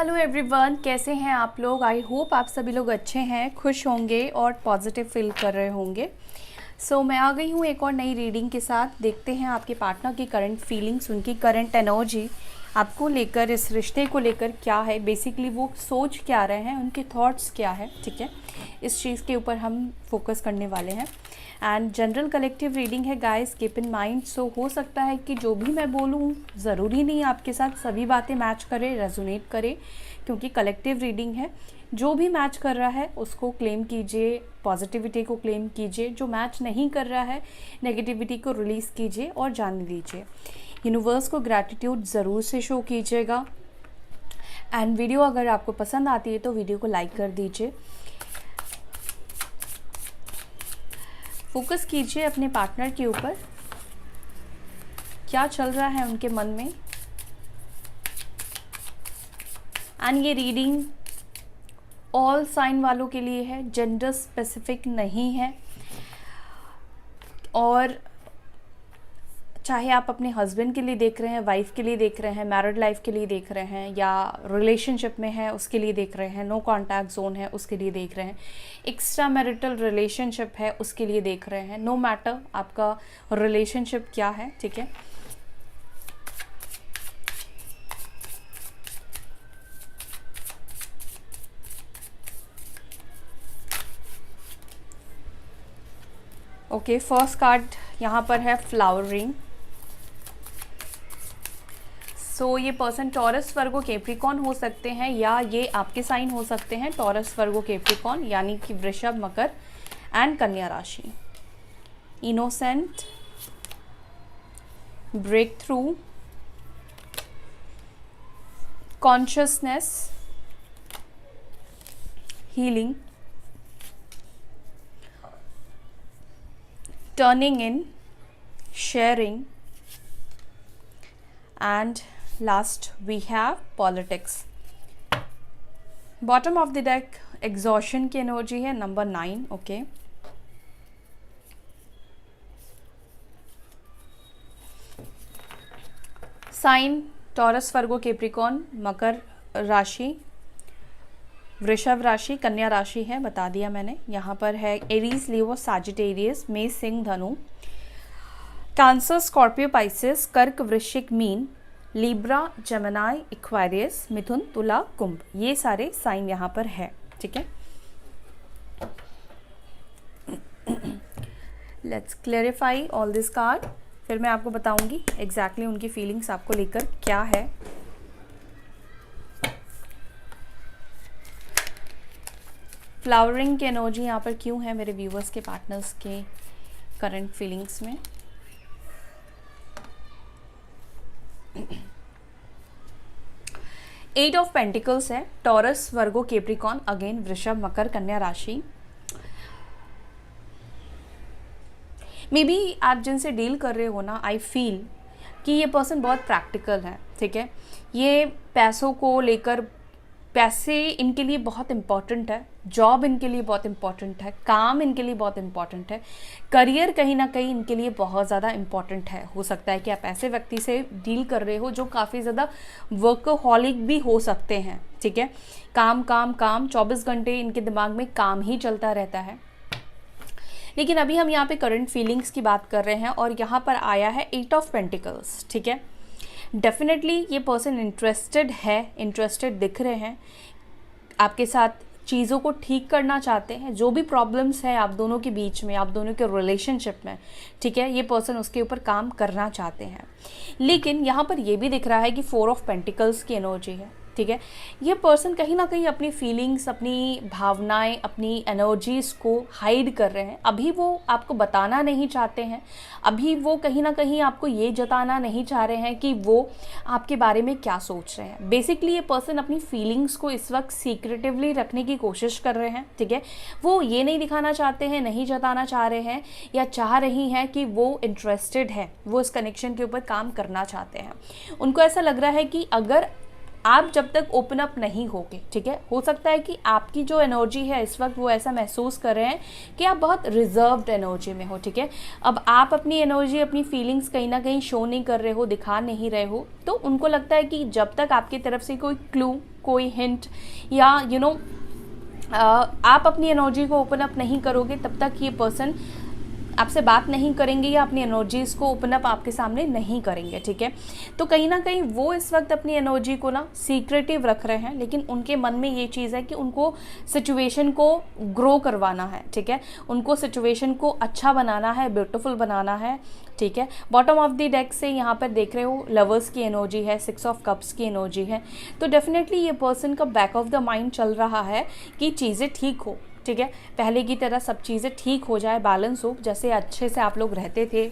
Hello everyone, कैसे हैं आप लोग। आई होप आप सभी लोग अच्छे हैं, खुश होंगे और पॉजिटिव फील कर रहे होंगे। मैं आ गई हूँ एक और नई रीडिंग के साथ। देखते हैं आपके पार्टनर की करंट फीलिंग्स, उनकी करंट एनर्जी आपको लेकर, इस रिश्ते को लेकर क्या है, बेसिकली वो सोच क्या रहे हैं, उनके थॉट्स क्या है। ठीक है, इस चीज़ के ऊपर हम फोकस करने वाले हैं। एंड जनरल कलेक्टिव रीडिंग है गाइस, कीप इन माइंड। हो सकता है कि जो भी मैं बोलूँ ज़रूरी नहीं आपके साथ सभी बातें मैच करे, रेजोनेट करे, क्योंकि कलेक्टिव रीडिंग है। जो भी मैच कर रहा है उसको क्लेम कीजिए, पॉजिटिविटी को क्लेम कीजिए। जो मैच नहीं कर रहा है नेगेटिविटी को रिलीज़ कीजिए और जाने दीजिए। यूनिवर्स को ग्रैटिट्यूड ज़रूर से शो कीजिएगा। एंड वीडियो अगर आपको पसंद आती है तो वीडियो को लाइक कर दीजिए। फोकस कीजिए अपने पार्टनर के ऊपर, क्या चल रहा है उनके मन में। एंड ये रीडिंग ऑल साइन वालों के लिए है, जेंडर स्पेसिफिक नहीं है। और चाहे आप अपने हस्बैंड के लिए देख रहे हैं, वाइफ के लिए देख रहे हैं, मैरिड लाइफ के लिए देख रहे हैं, या रिलेशनशिप में है उसके लिए देख रहे हैं, नो कॉन्टैक्ट जोन है उसके लिए देख रहे हैं, एक्स्ट्रा मैरिटल रिलेशनशिप है उसके लिए देख रहे हैं, नो मैटर आपका रिलेशनशिप क्या है। ठीक है, ओके, फर्स्ट कार्ड यहाँ पर है फ्लावरिंग। ये पर्सन टॉरस, वर्गो, कैप्रिकॉर्न हो सकते हैं, या ये आपके साइन हो सकते हैं, टॉरस, वर्गो, कैप्रिकॉर्न, यानी कि वृषभ, मकर एंड कन्या राशि। Innocent, break through, consciousness, healing, turning in, sharing, and last we have politics. Bottom of the deck exhaustion की एनर्जी है, नंबर 9। ओके, साइन टॉरस, वर्गो, कैप्रिकॉर्न, मकर राशि, वृषभ राशि, कन्या राशि है, बता दिया मैंने। यहाँ पर है एरीज, लियो, सैजिटेरियस, मेष, सिंह, धनु, कैंसर, स्कॉर्पियो, पाइसेस, कर्क, वृश्चिक, मीन, लिब्रा, जेमिनी, एक्वेरियस, मिथुन, तुला, कुंभ। ये सारे साइन यहाँ पर है। ठीक है, let's clarify all this card, फिर मैं आपको बताऊंगी एग्जैक्टली उनकी फीलिंग्स आपको लेकर क्या है। फ्लावरिंग की एनर्जी यहाँ पर क्यों है मेरे व्यूवर्स के, पार्टनर्स के करंट फीलिंग्स में। एट ऑफ पेंटिकल्स है, टॉरस, वर्गो, कैप्रिकॉर्न, अगेन वृषभ, मकर, कन्या राशि। मे बी आप जिनसे डील कर रहे हो ना, आई फील कि ये पर्सन बहुत प्रैक्टिकल है। ठीक है, ये पैसों को लेकर, पैसे इनके लिए बहुत इम्पॉर्टेंट है, जॉब इनके लिए बहुत इम्पॉर्टेंट है, काम इनके लिए बहुत इम्पॉर्टेंट है, करियर कहीं ना कहीं इनके लिए बहुत ज़्यादा इम्पॉर्टेंट है। हो सकता है कि आप ऐसे व्यक्ति से डील कर रहे हो जो काफ़ी ज़्यादा वर्कहॉलिक भी हो सकते हैं। ठीक है, काम काम काम, 24 घंटे इनके दिमाग में काम ही चलता रहता है। लेकिन अभी हम यहाँ पे करंट फीलिंग्स की बात कर रहे हैं और यहाँ पर आया है 8 ऑफ पेंटिकल्स। ठीक है, डेफिनेटली ये पर्सन इंटरेस्टेड है, इंटरेस्टेड दिख रहे हैं आपके साथ, चीज़ों को ठीक करना चाहते हैं, जो भी प्रॉब्लम्स है आप दोनों के बीच में, आप दोनों के रिलेशनशिप में। ठीक है, ये पर्सन उसके ऊपर काम करना चाहते हैं। लेकिन यहाँ पर ये भी दिख रहा है कि 4 ऑफ पेंटिकल्स की एनर्जी है। ठीक है, ये पर्सन कहीं ना कहीं अपनी फीलिंग्स, अपनी भावनाएं, अपनी एनर्जीज़ को हाइड कर रहे हैं। अभी वो आपको बताना नहीं चाहते हैं, अभी वो कहीं ना कहीं आपको ये जताना नहीं चाह रहे हैं कि वो आपके बारे में क्या सोच रहे हैं। बेसिकली ये पर्सन अपनी फीलिंग्स को इस वक्त सीक्रेटिवली रखने की कोशिश कर रहे हैं। ठीक है, वो ये नहीं दिखाना चाहते हैं, नहीं जताना चाह रहे हैं, या चाह रही हैं कि वो इंटरेस्टेड है, वो इस कनेक्शन के ऊपर काम करना चाहते हैं। उनको ऐसा लग रहा है कि अगर आप जब तक ओपन अप नहीं होगे, ठीक है, हो सकता है कि आपकी जो एनर्जी है इस वक्त वो ऐसा महसूस कर रहे हैं कि आप बहुत रिजर्व्ड एनर्जी में हो, ठीक है। अब आप अपनी एनर्जी, अपनी फीलिंग्स कहीं ना कहीं शो नहीं कर रहे हो, दिखा नहीं रहे हो, तो उनको लगता है कि जब तक आपकी तरफ से कोई क्लू, कोई हिंट या आप अपनी एनर्जी को ओपन अप नहीं करोगे, तब तक ये पर्सन आपसे बात नहीं करेंगे या अपनी एनर्जीज़ को ओपन अप आपके सामने नहीं करेंगे, ठीक है। तो कहीं ना कहीं वो इस वक्त अपनी एनर्जी को ना सीक्रेटिव रख रहे हैं, लेकिन उनके मन में ये चीज़ है कि उनको सिचुएशन को ग्रो करवाना है, ठीक है, उनको सिचुएशन को अच्छा बनाना है, ब्यूटीफुल बनाना है, ठीक है। बॉटम ऑफ द डेक से यहाँ पर देख रहे हो लवर्स की एनर्जी है, 6 ऑफ कप्स की एनर्जी है, तो डेफिनेटली ये पर्सन का बैक ऑफ द माइंड चल रहा है कि चीज़ें ठीक हो, ठीक है, पहले की तरह सब चीज़ें ठीक हो जाए, बैलेंस हो, जैसे अच्छे से आप लोग रहते थे,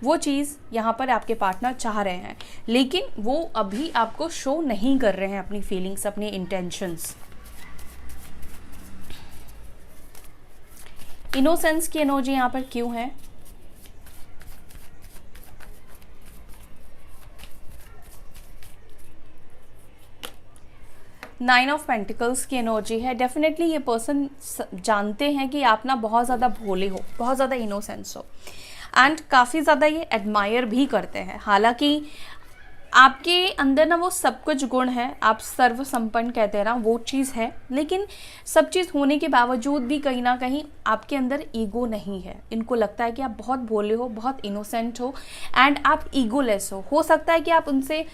वो चीज़ यहाँ पर आपके पार्टनर चाह रहे हैं, लेकिन वो अभी आपको शो नहीं कर रहे हैं अपनी फीलिंग्स, अपनी इंटेंशंस। इनोसेंस की एनर्जी यहाँ पर क्यों है? नाइन ऑफ पेंटिकल्स की एनर्जी है। डेफिनेटली ये पर्सन जानते हैं कि आप ना बहुत ज़्यादा भोले हो, बहुत ज़्यादा इनोसेंस हो, एंड काफ़ी ज़्यादा ये एडमायर भी करते हैं। हालांकि आपके अंदर ना वो सब कुछ गुण है, आप सर्व संपन्न कहते हैं ना, वो चीज़ है, लेकिन सब चीज़ होने के बावजूद भी कहीं ना कहीं आपके अंदर ईगो नहीं है। इनको लगता है कि आप बहुत भोले हो, बहुत इनोसेंट हो, एंड आप ईगोलेस हो सकता है कि आप उनसे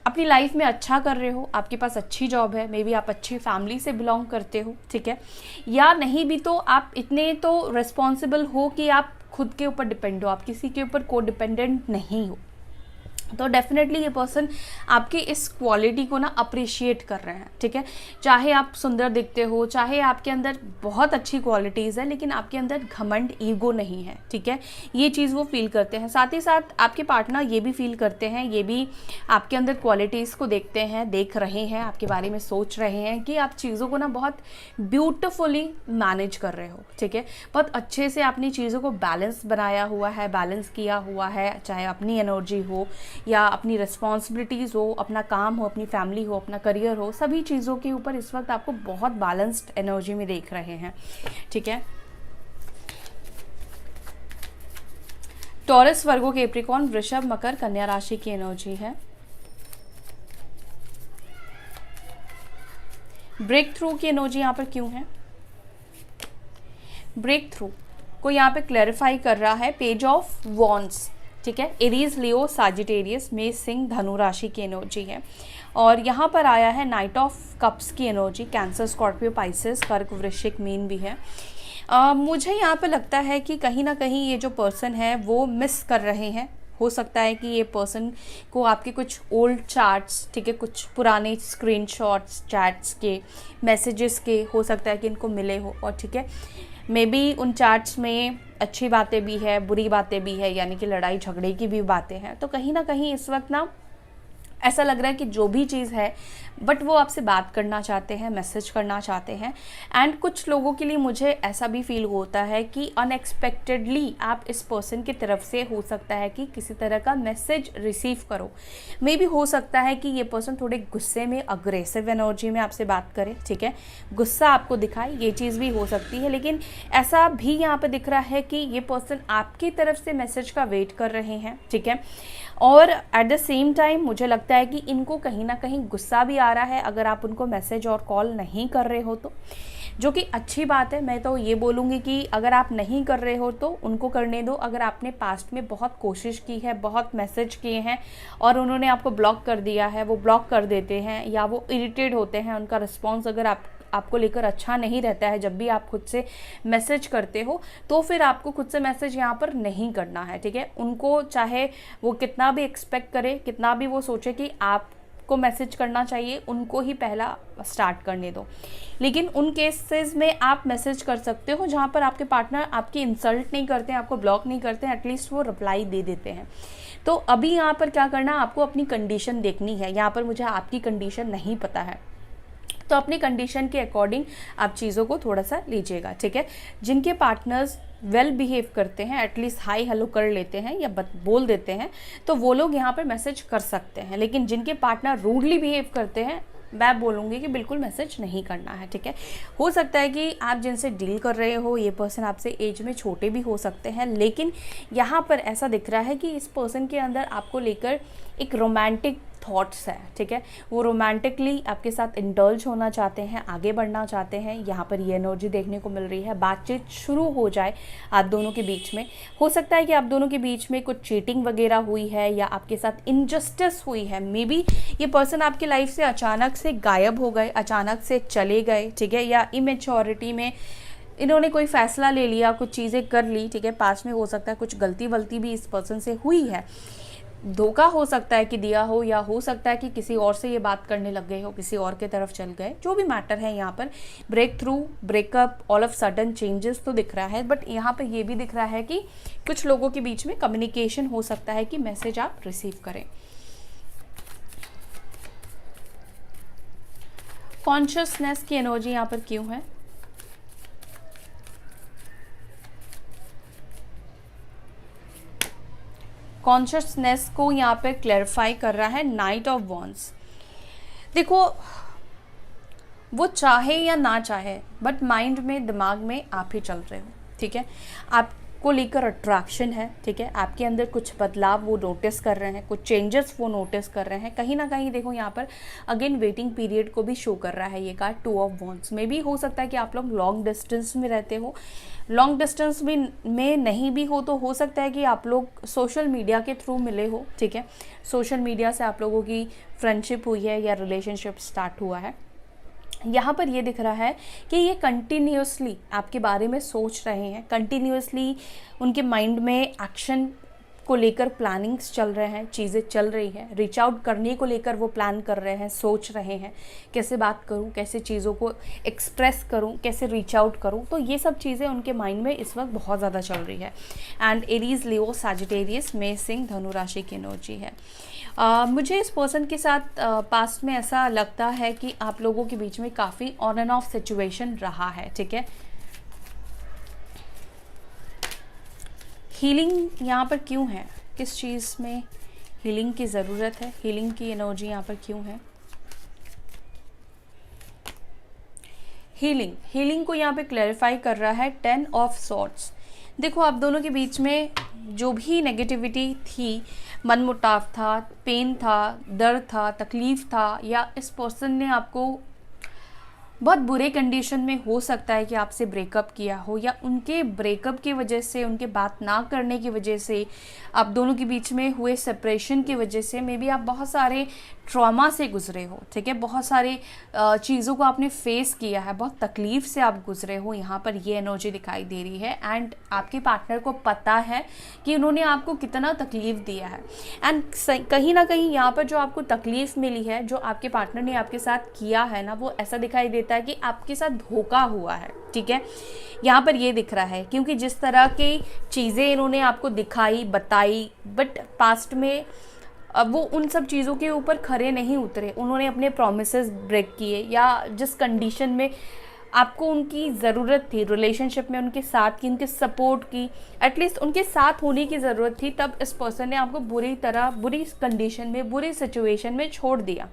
अपनी लाइफ में अच्छा कर रहे हो, आपके पास अच्छी जॉब है, मे बी आप अच्छी फैमिली से बिलोंग करते हो, ठीक है, या नहीं भी तो आप इतने तो रिस्पॉन्सिबल हो कि आप खुद के ऊपर डिपेंड हो, आप किसी के ऊपर को डिपेंडेंट नहीं हो। तो डेफिनेटली ये पर्सन आपकी इस क्वालिटी को ना अप्रिशिएट कर रहे हैं, ठीक है। चाहे आप सुंदर दिखते हो, चाहे आपके अंदर बहुत अच्छी क्वालिटीज़ है, लेकिन आपके अंदर घमंड, ईगो नहीं है, ठीक है, ये चीज़ वो फील करते हैं। साथ ही साथ आपके पार्टनर ये भी फील करते हैं, ये भी आपके अंदर क्वालिटीज़ को देखते हैं, देख रहे हैं, आपके बारे में सोच रहे हैं कि आप चीज़ों को ना बहुत ब्यूटिफुली मैनेज कर रहे हो, ठीक है, बहुत अच्छे से आपने चीज़ों को बैलेंस बनाया हुआ है, बैलेंस किया हुआ है, चाहे अपनी एनर्जी हो या अपनी रिस्पॉन्सिबिलिटीज़ हो, अपना काम हो, अपनी फैमिली हो, अपना करियर हो, सभी चीज़ों के ऊपर इस वक्त आपको बहुत बैलेंस्ड एनर्जी में देख रहे हैं, ठीक है। टॉरस, वर्गो, कैप्रिकॉर्न, वृषभ, मकर, कन्या राशि की एनर्जी है। ब्रेक थ्रू की एनर्जी यहाँ पर क्यों है? ब्रेक थ्रू को यहाँ पे क्लैरिफाई कर रहा है पेज ऑफ वॉन्ड्स, ठीक है, एरीज, लियो, साजिटेरियस, मेष, सिंह, धनु राशि की एनर्जी है। और यहाँ पर आया है नाइट ऑफ कप्स की एनर्जी, कैंसर, स्कॉर्पियो, पाइसेस, कर्क, वृश्चिक, मीन भी है। मुझे यहाँ पे लगता है कि कहीं ना कहीं ये जो पर्सन है वो मिस कर रहे हैं। हो सकता है कि ये पर्सन को आपके कुछ ओल्ड चार्ट्स, ठीक है, कुछ पुराने स्क्रीनशॉट्स, चैट्स के, मैसेजेस के हो सकता है कि इनको मिले हो, और ठीक है, मे बी उन चार्ट्स में अच्छी बातें भी है, बुरी बातें भी है, यानी कि लड़ाई झगड़े की भी बातें हैं। तो कहीं ना कहीं इस वक्त ना ऐसा लग रहा है कि जो भी चीज़ है, बट वो आपसे बात करना चाहते हैं, मैसेज करना चाहते हैं। एंड कुछ लोगों के लिए मुझे ऐसा भी फील होता है कि अनएक्सपेक्टेडली आप इस पर्सन की तरफ से हो सकता है कि किसी तरह का मैसेज रिसीव करो। मे बी हो सकता है कि ये पर्सन थोड़े गुस्से में, अग्रेसिव एनर्जी में आपसे बात करे, ठीक है, गुस्सा आपको दिखाए, ये चीज़ भी हो सकती है। लेकिन ऐसा भी यहाँ पे दिख रहा है कि ये पर्सन आपकी तरफ से मैसेज का वेट कर रहे हैं, ठीक है, और एट द सेम टाइम मुझे लगता है कि इनको कहीं ना कहीं गुस्सा भी आ रहा है अगर आप उनको मैसेज और कॉल नहीं कर रहे हो तो, जो कि अच्छी बात है। मैं तो ये बोलूँगी कि अगर आप नहीं कर रहे हो तो उनको करने दो। अगर आपने पास्ट में बहुत कोशिश की है, बहुत मैसेज किए हैं और उन्होंने आपको ब्लॉक कर दिया है, वो ब्लॉक कर देते हैं या वो इरिटेट होते हैं, उनका रिस्पॉन्स अगर आपको लेकर अच्छा नहीं रहता है जब भी आप खुद से मैसेज करते हो, तो फिर आपको खुद से मैसेज यहाँ पर नहीं करना है, ठीक है। उनको चाहे वो कितना भी एक्सपेक्ट करे, कितना भी वो सोचे कि आपको मैसेज करना चाहिए, उनको ही पहला स्टार्ट करने दो। लेकिन उन केसेस में आप मैसेज कर सकते हो जहाँ पर आपके पार्टनर आपकी इंसल्ट नहीं करते हैं, आपको ब्लॉक नहीं करते हैं, एटलीस्ट वो रिप्लाई दे देते हैं। तो अभी यहाँ पर क्या करना, आपको अपनी कंडीशन देखनी है। यहाँ पर मुझे आपकी कंडीशन नहीं पता है, तो अपनी कंडीशन के अकॉर्डिंग आप चीज़ों को थोड़ा सा लीजिएगा, ठीक है। जिनके पार्टनर्स वेल बिहेव करते हैं, एटलीस्ट हाई हेलो कर लेते हैं या बोल देते हैं, तो वो लोग यहाँ पर मैसेज कर सकते हैं। लेकिन जिनके पार्टनर रूडली बिहेव करते हैं, मैं बोलूँगी कि बिल्कुल मैसेज नहीं करना है, ठीक है। हो सकता है कि आप जिनसे डील कर रहे हो ये पर्सन आपसे एज में छोटे भी हो सकते हैं, लेकिन यहाँ पर ऐसा दिख रहा है कि इस पर्सन के अंदर आपको लेकर एक रोमांटिक थॉट्स है, ठीक है। वो रोमांटिकली आपके साथ इंडल्ज होना चाहते हैं, आगे बढ़ना चाहते हैं। यहाँ पर ये एनर्जी देखने को मिल रही है, बातचीत शुरू हो जाए आप दोनों के बीच में। हो सकता है कि आप दोनों के बीच में कुछ चीटिंग वगैरह हुई है या आपके साथ इनजस्टिस हुई है। मे बी ये पर्सन आपकी लाइफ से अचानक से गायब हो गए, अचानक से चले गए, ठीक है, या इमेच्योरिटी में इन्होंने कोई फ़ैसला ले लिया, कुछ चीज़ें कर ली, ठीक है। पास में हो सकता है कुछ गलती वलती भी इस पर्सन से हुई है, धोखा हो सकता है कि दिया हो, या हो सकता है कि किसी और से ये बात करने लग गए हो, किसी और के तरफ चल गए। जो भी मैटर है यहाँ पर breakthrough, breakup, all of sudden changes तो दिख रहा है, बट यहाँ पर ये भी दिख रहा है कि कुछ लोगों के बीच में कम्युनिकेशन हो सकता है कि मैसेज आप रिसीव करें। कॉन्शियसनेस की एनर्जी यहाँ पर क्यों है? कॉन्शियसनेस को यहाँ पे क्लैरिफाई कर रहा है नाइट ऑफ वॉन्ड्स। देखो, वो चाहे या ना चाहे, बट माइंड में, दिमाग में आप ही चल रहे हो, ठीक है। आपको लेकर अट्रैक्शन है, ठीक है। आपके अंदर कुछ बदलाव वो नोटिस कर रहे हैं, कुछ चेंजेस वो नोटिस कर रहे हैं। कहीं ना कहीं देखो यहाँ पर अगेन वेटिंग पीरियड को भी शो कर रहा है ये कार्ड, 2 ऑफ वॉन्ड्स। में भी हो सकता है कि आप लोग लॉन्ग डिस्टेंस में रहते हो, लॉन्ग डिस्टेंस में नहीं भी हो तो हो सकता है कि आप लोग सोशल मीडिया के थ्रू मिले हो, ठीक है। सोशल मीडिया से आप लोगों की फ्रेंडशिप हुई है या रिलेशनशिप स्टार्ट हुआ है। यहाँ पर ये दिख रहा है कि ये कंटिन्यूसली आपके बारे में सोच रहे हैं, कंटिन्यूसली उनके माइंड में एक्शन को लेकर प्लानिंग्स चल रहे हैं, चीज़ें चल रही हैं, रीच आउट करने को लेकर वो प्लान कर रहे हैं, सोच रहे हैं कैसे बात करूं, कैसे चीज़ों को एक्सप्रेस करूं, कैसे रीच आउट करूं। तो ये सब चीज़ें उनके माइंड में इस वक्त बहुत ज़्यादा चल रही है। एंड एरीज, लियो, सैजिटेरियस, मेष, सिंह, धनु राशि की एनर्जी है। मुझे इस पर्सन के साथ पास्ट में ऐसा लगता है कि आप लोगों के बीच में काफ़ी ऑन एंड ऑफ सिचुएशन रहा है, ठीक है। हीलिंग यहाँ पर क्यों है? किस चीज़ में हीलिंग की ज़रूरत है? हीलिंग की एनर्जी यहाँ पर क्यों है? हीलिंग को यहाँ पे क्लैरिफाई कर रहा है 10 ऑफ सॉर्ड्स। देखो, आप दोनों के बीच में जो भी नेगेटिविटी थी, मनमुटाव था, पेन था, दर्द था, तकलीफ़ था, या इस पर्सन ने आपको बहुत बुरे कंडीशन में हो सकता है कि आपसे ब्रेकअप किया हो, या उनके ब्रेकअप की वजह से, उनके बात ना करने की वजह से, आप दोनों के बीच में हुए सेपरेशन की वजह से मे बी आप बहुत सारे ट्रॉमा से गुजरे हो, ठीक है। बहुत सारे चीज़ों को आपने फेस किया है, बहुत तकलीफ़ से आप गुजरे हो। यहाँ पर ये एनर्जी दिखाई दे रही है एंड आपके पार्टनर को पता है कि उन्होंने आपको कितना तकलीफ़ दिया है। एंड कहीं ना कहीं यहाँ पर जो आपको तकलीफ़ मिली है, जो आपके पार्टनर ने आपके साथ किया है ना, वो ऐसा दिखाई देता है कि आपके साथ धोखा हुआ है, ठीक है। यहाँ पर ये दिख रहा है क्योंकि जिस तरह की चीज़ें इन्होंने आपको दिखाई, बताई, बट पास्ट में अब वो उन सब चीज़ों के ऊपर खरे नहीं उतरे। उन्होंने अपने प्रॉमिसेस ब्रेक किए, या जिस कंडीशन में आपको उनकी ज़रूरत थी रिलेशनशिप में, उनके साथ की, उनके सपोर्ट की, एटलीस्ट उनके साथ होने की ज़रूरत थी, तब इस पर्सन ने आपको बुरी कंडीशन में, बुरी सिचुएशन में छोड़ दिया।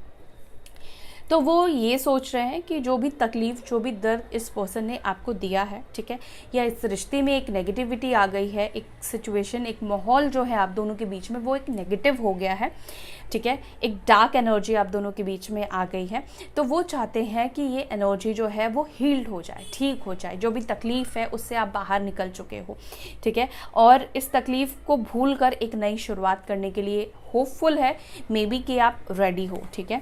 तो वो ये सोच रहे हैं कि जो भी तकलीफ़, जो भी दर्द इस पर्सन ने आपको दिया है, ठीक है, या इस रिश्ते में एक नेगेटिविटी आ गई है, एक सिचुएशन, एक माहौल जो है आप दोनों के बीच में वो एक नेगेटिव हो गया है, ठीक है। एक डार्क एनर्जी आप दोनों के बीच में आ गई है। तो वो चाहते हैं कि ये एनर्जी जो है वो हील्ड हो जाए, ठीक हो जाए। जो भी तकलीफ़ है उससे आप बाहर निकल चुके हो, ठीक है, और इस तकलीफ़ को भूल कर एक नई शुरुआत करने के लिए होपफुल है, मे बी कि आप रेडी हो, ठीक है।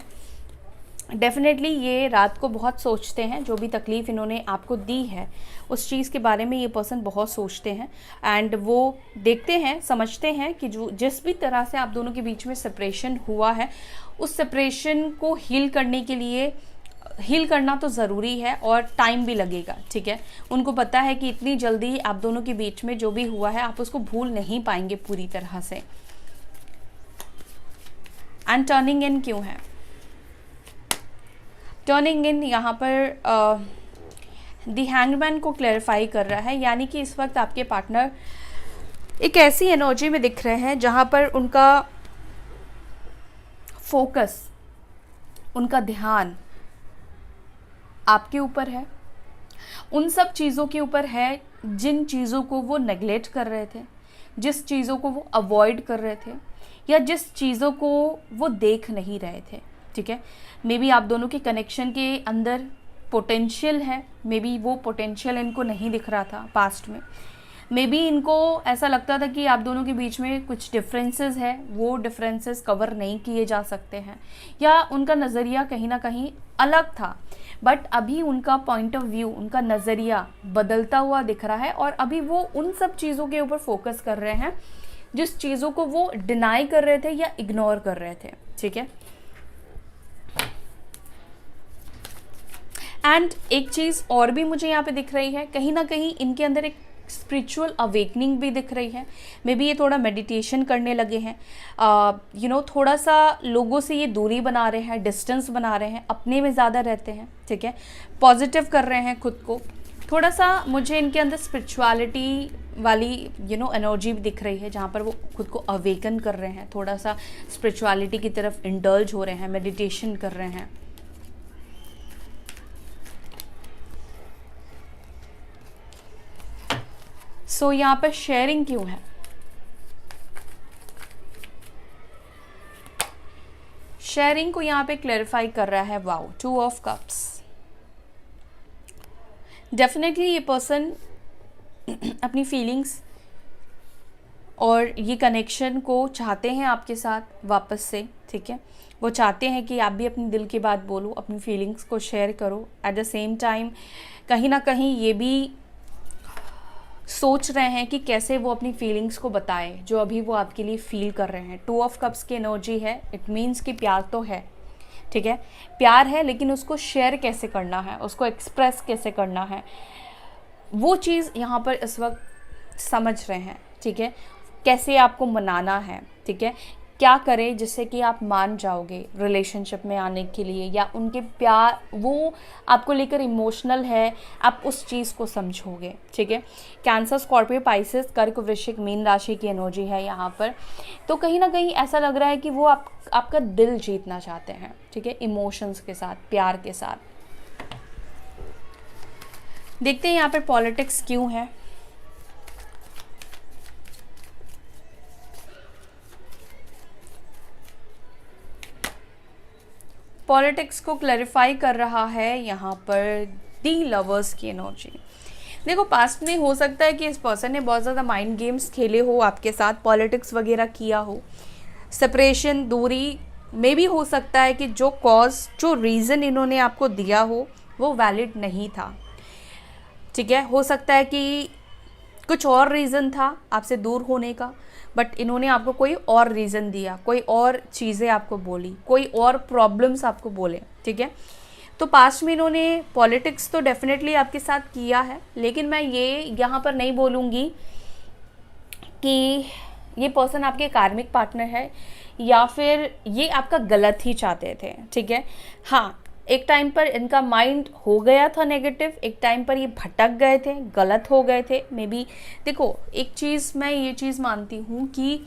डेफिनेटली ये रात को बहुत सोचते हैं, जो भी तकलीफ़ इन्होंने आपको दी है उस चीज़ के बारे में ये पर्सन बहुत सोचते हैं। एंड वो देखते हैं, समझते हैं कि जो जिस भी तरह से आप दोनों के बीच में सेपरेशन हुआ है, उस सेपरेशन को हील करने के लिए, हील करना तो ज़रूरी है और टाइम भी लगेगा, ठीक है। उनको पता है कि इतनी जल्दी आप दोनों के बीच में जो भी हुआ है आप उसको भूल नहीं पाएंगे पूरी तरह से। एंड टर्निंग इन क्यों है? टर्निंग इन यहाँ पर द हैंगमैन को क्लैरिफाई कर रहा है, यानी कि इस वक्त आपके पार्टनर एक ऐसी एनर्जी में दिख रहे हैं जहाँ पर उनका फोकस, उनका ध्यान आपके ऊपर है, उन सब चीज़ों के ऊपर है जिन चीज़ों को वो नेगलेक्ट कर रहे थे, जिस चीज़ों को वो अवॉइड कर रहे थे, या जिस चीज़ों को वो देख नहीं रहे थे। ठीक है, मे बी आप दोनों के कनेक्शन के अंदर पोटेंशियल है, मे बी वो पोटेंशियल इनको नहीं दिख रहा था पास्ट में, मे बी इनको ऐसा लगता था कि आप दोनों के बीच में कुछ डिफरेंसेस है, वो डिफरेंसेस कवर नहीं किए जा सकते हैं, या उनका नज़रिया कहीं ना कहीं अलग था। बट अभी उनका पॉइंट ऑफ व्यू, उनका नज़रिया बदलता हुआ दिख रहा है, और अभी वो उन सब चीज़ों के ऊपर फोकस कर रहे हैं जिस चीज़ों को वो डिनाई कर रहे थे या इग्नोर कर रहे थे। ठीक है, एंड एक चीज़ और भी मुझे यहाँ पे दिख रही है, कहीं ना कहीं इनके अंदर एक स्पिरिचुअल अवेकनिंग भी दिख रही है। मे बी ये थोड़ा मेडिटेशन करने लगे हैं, थोड़ा सा लोगों से ये दूरी बना रहे हैं, डिस्टेंस बना रहे हैं, अपने में ज़्यादा रहते हैं। ठीक है, पॉजिटिव कर रहे हैं खुद को, थोड़ा सा मुझे इनके अंदर स्पिरिचुअलिटी वाली एनर्जी भी दिख रही है, जहाँ पर वो खुद को अवेकन कर रहे हैं, थोड़ा सा स्पिरिचुअलिटी की तरफ इंडल्ज हो रहे हैं, मेडिटेशन कर रहे हैं। सो यहाँ पर शेयरिंग क्यों है? शेयरिंग को यहाँ पे क्लैरिफाई कर रहा है वाओ, 2 ऑफ कप्स। डेफिनेटली ये पर्सन अपनी फीलिंग्स और ये कनेक्शन को चाहते हैं आपके साथ वापस से। ठीक है, वो चाहते हैं कि आप भी अपनी दिल की बात बोलो, अपनी फीलिंग्स को शेयर करो। एट द सेम टाइम कहीं ना कहीं ये भी सोच रहे हैं कि कैसे वो अपनी फीलिंग्स को बताएं जो अभी वो आपके लिए फील कर रहे हैं। 2 ऑफ कप्स की एनर्जी है, इट मीन्स कि प्यार तो है। ठीक है, प्यार है, लेकिन उसको शेयर कैसे करना है, उसको एक्सप्रेस कैसे करना है, वो चीज़ यहाँ पर इस वक्त समझ रहे हैं। ठीक है, कैसे आपको मनाना है। ठीक है, क्या करें जिससे कि आप मान जाओगे रिलेशनशिप में आने के लिए, या उनके प्यार, वो आपको लेकर इमोशनल है, आप उस चीज़ को समझोगे। ठीक है, कैंसर, स्कॉर्पियो, पाइसेस, कर्क, वृश्चिक, मीन राशि की एनर्जी है यहाँ पर। तो कहीं ना कहीं ऐसा लग रहा है कि वो आपका दिल जीतना चाहते हैं। ठीक है, इमोशंस के साथ, प्यार के साथ। देखते हैं यहाँ पर पॉलिटिक्स क्यों है। पॉलिटिक्स को क्लैरिफाई कर रहा है यहाँ पर दी लवर्स की एनर्जी। देखो, पास्ट में हो सकता है कि इस पर्सन ने बहुत ज़्यादा माइंड गेम्स खेले हो आपके साथ, पॉलिटिक्स वगैरह किया हो, सेपरेशन, दूरी में भी हो सकता है कि जो कॉज, जो रीज़न इन्होंने आपको दिया हो वो वैलिड नहीं था। ठीक है, हो सकता है कि कुछ और रीज़न था आपसे दूर होने का, बट इन्होंने आपको कोई और रीज़न दिया, कोई और चीज़ें आपको बोली, कोई और प्रॉब्लम्स आपको बोले। ठीक है, तो पास्ट में इन्होंने पॉलिटिक्स तो डेफिनेटली आपके साथ किया है, लेकिन मैं ये यहाँ पर नहीं बोलूँगी कि ये पर्सन आपके कार्मिक पार्टनर है या फिर ये आपका गलत ही चाहते थे। ठीक है, हाँ, एक टाइम पर इनका माइंड हो गया था नेगेटिव, एक टाइम पर ये भटक गए थे, गलत हो गए थे मे बी। देखो, एक चीज़ मैं ये चीज़ मानती हूँ कि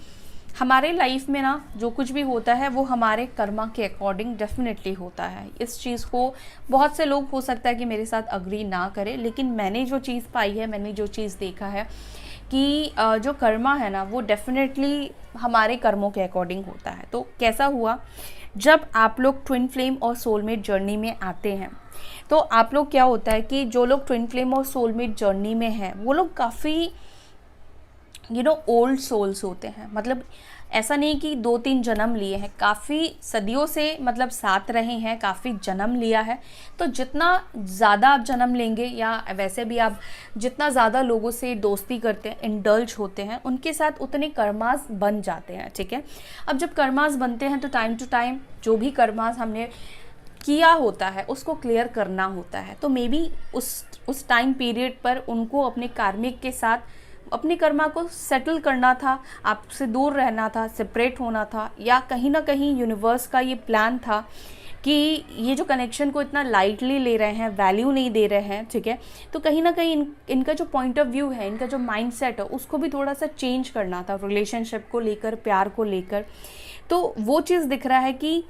हमारे लाइफ में ना जो कुछ भी होता है वो हमारे कर्मा के अकॉर्डिंग डेफिनेटली होता है। इस चीज़ को बहुत से लोग हो सकता है कि मेरे साथ अग्री ना करें, लेकिन मैंने जो चीज़ पाई है, मैंने जो चीज़ देखा है कि जो कर्मा है ना वो डेफिनेटली हमारे कर्मों के अकॉर्डिंग होता है। तो कैसा हुआ, जब आप लोग ट्विन फ्लेम और सोलमेट जर्नी में आते हैं तो आप लोग, क्या होता है कि जो लोग ट्विन फ्लेम और सोलमेट जर्नी में हैं वो लोग काफ़ी ओल्ड सोल्स होते हैं। मतलब ऐसा नहीं कि 2-3 जन्म लिए हैं, काफ़ी सदियों से मतलब साथ रहे हैं, काफ़ी जन्म लिया है। तो जितना ज़्यादा आप जन्म लेंगे, या वैसे भी आप जितना ज़्यादा लोगों से दोस्ती करते हैं, इंडल्ज होते हैं, उनके साथ उतने कर्मास बन जाते हैं। ठीक है, अब जब कर्मास बनते हैं तो टाइम टू टाइम जो भी कर्मास हमने किया होता है उसको क्लियर करना होता है। तो मे बी उस टाइम पीरियड पर उनको अपने कार्मिक के साथ अपनी कर्मा को सेटल करना था, आपसे दूर रहना था, सेपरेट होना था, या कहीं ना कहीं यूनिवर्स का ये प्लान था कि ये जो कनेक्शन को इतना लाइटली ले रहे हैं, वैल्यू नहीं दे रहे हैं, ठीक है। तो कहीं ना कहीं इनका जो पॉइंट ऑफ व्यू है, इनका जो माइंडसेट है, उसको भी थोड़ा सा चेंज करना था रिलेशनशिप को लेकर, प्यार को लेकर। तो वो चीज़ दिख रहा है कि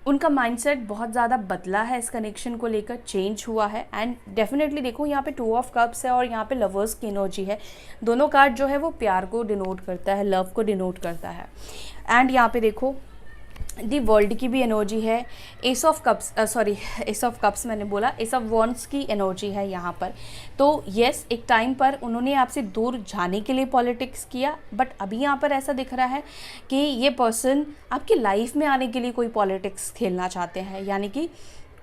उनका माइंडसेट बहुत ज़्यादा बदला है, इस कनेक्शन को लेकर चेंज हुआ है। एंड डेफिनेटली देखो यहाँ पे 2 ऑफ कप्स है और यहाँ पे लवर्स की एनर्जी है। दोनों कार्ड जो है वो प्यार को डिनोट करता है, लव को डिनोट करता है। एंड यहाँ पे देखो दी वर्ल्ड की भी एनर्जी है, एस ऑफ कप्स मैंने बोला, एस ऑफ वॉन्ड्स की एनर्जी है यहाँ पर। तो यस, एक टाइम पर उन्होंने आपसे दूर जाने के लिए पॉलिटिक्स किया, बट अभी यहाँ पर ऐसा दिख रहा है कि ये पर्सन आपकी लाइफ में आने के लिए कोई पॉलिटिक्स खेलना चाहते हैं, यानी कि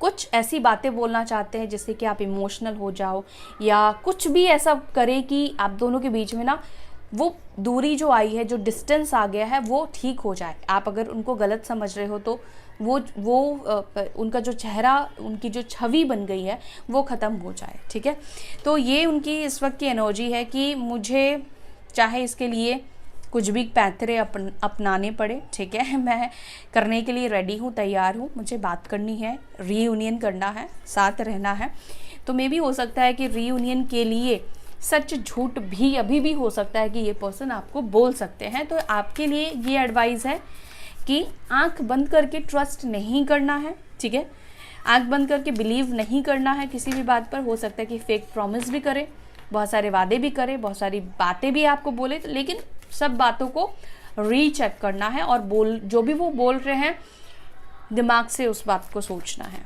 कुछ ऐसी बातें बोलना चाहते हैं जिससे कि आप इमोशनल हो जाओ, या कुछ भी ऐसा करे कि आप दोनों के बीच में ना वो दूरी जो आई है, जो डिस्टेंस आ गया है, वो ठीक हो जाए। आप अगर उनको गलत समझ रहे हो तो वो उनका जो चेहरा, उनकी जो छवि बन गई है, वो ख़त्म हो जाए, ठीक है। तो ये उनकी इस वक्त की एनर्जी है कि मुझे चाहे इसके लिए कुछ भी पैंतरे अपनाने पड़े, ठीक है, मैं करने के लिए रेडी हूँ, तैयार हूँ। मुझे बात करनी है, रीयूनियन करना है, साथ रहना है। तो मे भी हो सकता है कि रीयूनियन के लिए सच झूठ भी अभी भी हो सकता है कि ये पर्सन आपको बोल सकते हैं। तो आपके लिए ये एडवाइस है कि आंख बंद करके ट्रस्ट नहीं करना है, ठीक है। आंख बंद करके बिलीव नहीं करना है किसी भी बात पर। हो सकता है कि फेक प्रॉमिस भी करे, बहुत सारे वादे भी करे, बहुत सारी बातें भी आपको बोले, लेकिन सब बातों को रीचेक करना है और जो भी वो बोल रहे हैं, दिमाग से उस बात को सोचना है।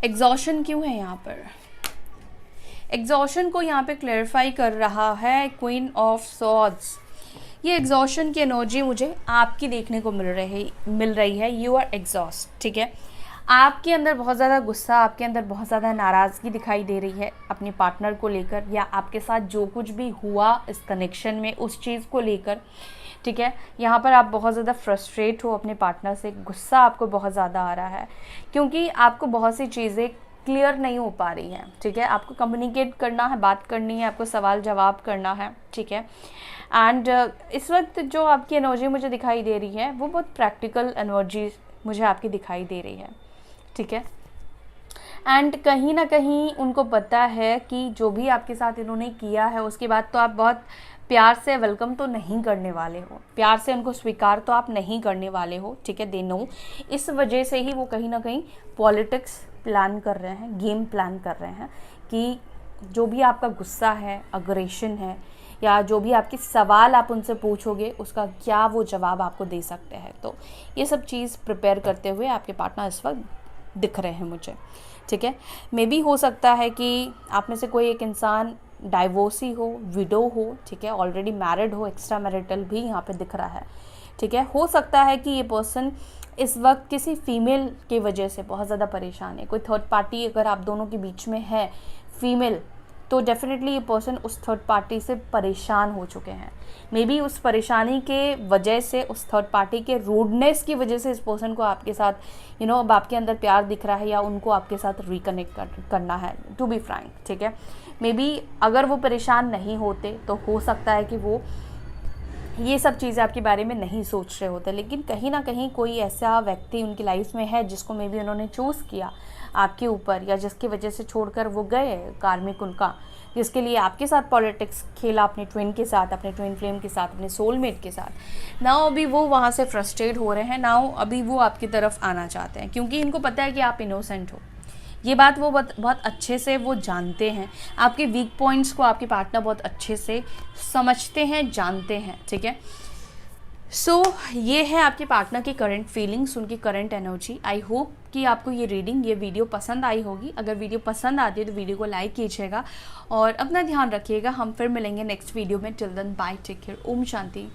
एग्जॉशन क्यों है यहाँ पर? एग्जॉशन को यहाँ पे क्लैरिफाई कर रहा है क्वीन ऑफ सॉर्ड्स। ये एग्जॉशन की एनर्जी मुझे आपकी देखने को मिल रही है। यू आर एग्जॉस्ट, ठीक है। आपके अंदर बहुत ज़्यादा गुस्सा, आपके अंदर बहुत ज़्यादा नाराज़गी दिखाई दे रही है अपने पार्टनर को लेकर, या आपके साथ जो कुछ भी हुआ इस कनेक्शन में उस चीज़ को लेकर, ठीक है। यहाँ पर आप बहुत ज़्यादा फ्रस्ट्रेट हो अपने पार्टनर से, गुस्सा आपको बहुत ज़्यादा आ रहा है क्योंकि आपको बहुत सी चीज़ें क्लियर नहीं हो पा रही हैं, ठीक है। आपको कम्युनिकेट करना है, बात करनी है, आपको सवाल जवाब करना है, ठीक है। एंड इस वक्त जो आपकी एनर्जी मुझे दिखाई दे रही है वो बहुत प्रैक्टिकल एनर्जी मुझे आपकी दिखाई दे रही है, ठीक है। एंड कहीं ना कहीं उनको पता है कि जो भी आपके साथ इन्होंने किया है उसके बाद तो आप बहुत प्यार से वेलकम तो नहीं करने वाले हो, प्यार से उनको स्वीकार तो आप नहीं करने वाले हो, ठीक है। दे नो, इस वजह से ही वो कहीं ना कहीं पॉलिटिक्स प्लान कर रहे हैं, गेम प्लान कर रहे हैं कि जो भी आपका गुस्सा है, अग्रेशन है, या जो भी आपके सवाल आप उनसे पूछोगे उसका क्या वो जवाब आपको दे सकते हैं। तो ये सब चीज़ प्रिपेयर करते हुए आपके पार्टनर इस वक्त दिख रहे हैं मुझे, ठीक है। मे बी हो सकता है कि आप में से कोई एक इंसान डाइवोर्सी हो, विडो हो, ठीक है, ऑलरेडी मैरिड हो, एक्स्ट्रा मैरिटल भी यहाँ पे दिख रहा है, ठीक है। हो सकता है कि ये पर्सन इस वक्त किसी फीमेल की वजह से बहुत ज़्यादा परेशान है। कोई थर्ड पार्टी अगर आप दोनों के बीच में है, फीमेल, तो डेफिनेटली ये पर्सन उस थर्ड पार्टी से परेशान हो चुके हैं। मे बी उस परेशानी के वजह से, उस थर्ड पार्टी के रूडनेस की वजह से इस पर्सन को आपके साथ अब आपके अंदर प्यार दिख रहा है या उनको आपके साथ रिकनेक्ट करना है, टू बी फ्रैंक, ठीक है। मे बी अगर वो परेशान नहीं होते तो हो सकता है कि वो ये सब चीज़ें आपके बारे में नहीं सोच रहे होते, लेकिन कहीं ना कहीं कोई ऐसा व्यक्ति उनकी लाइफ में है जिसको मे बी उन्होंने चूज़ किया आपके ऊपर, या जिसकी वजह से छोड़कर वो गए, कार्मिक उनका, जिसके लिए आपके साथ पॉलिटिक्स खेला, अपने ट्विन के साथ, अपने ट्विन फ्लेम के साथ, अपने सोलमेट के साथ। नाउ अभी वो वहाँ से फ्रस्ट्रेट हो रहे हैं, नाउ अभी वो आपकी तरफ आना चाहते हैं क्योंकि इनको पता है कि आप इनोसेंट हो। ये बात वो बहुत अच्छे से वो जानते हैं, आपके वीक पॉइंट्स को आपके पार्टनर बहुत अच्छे से समझते हैं, जानते हैं, ठीक है। सो ये है आपके पार्टनर की करंट फीलिंग्स, उनकी करंट एनर्जी। आई होप कि आपको ये रीडिंग, ये वीडियो पसंद आई होगी। अगर वीडियो पसंद आती है तो वीडियो को लाइक कीजिएगा और अपना ध्यान रखिएगा। हम फिर मिलेंगे नेक्स्ट वीडियो में। Till then bye, take care, Om शांति।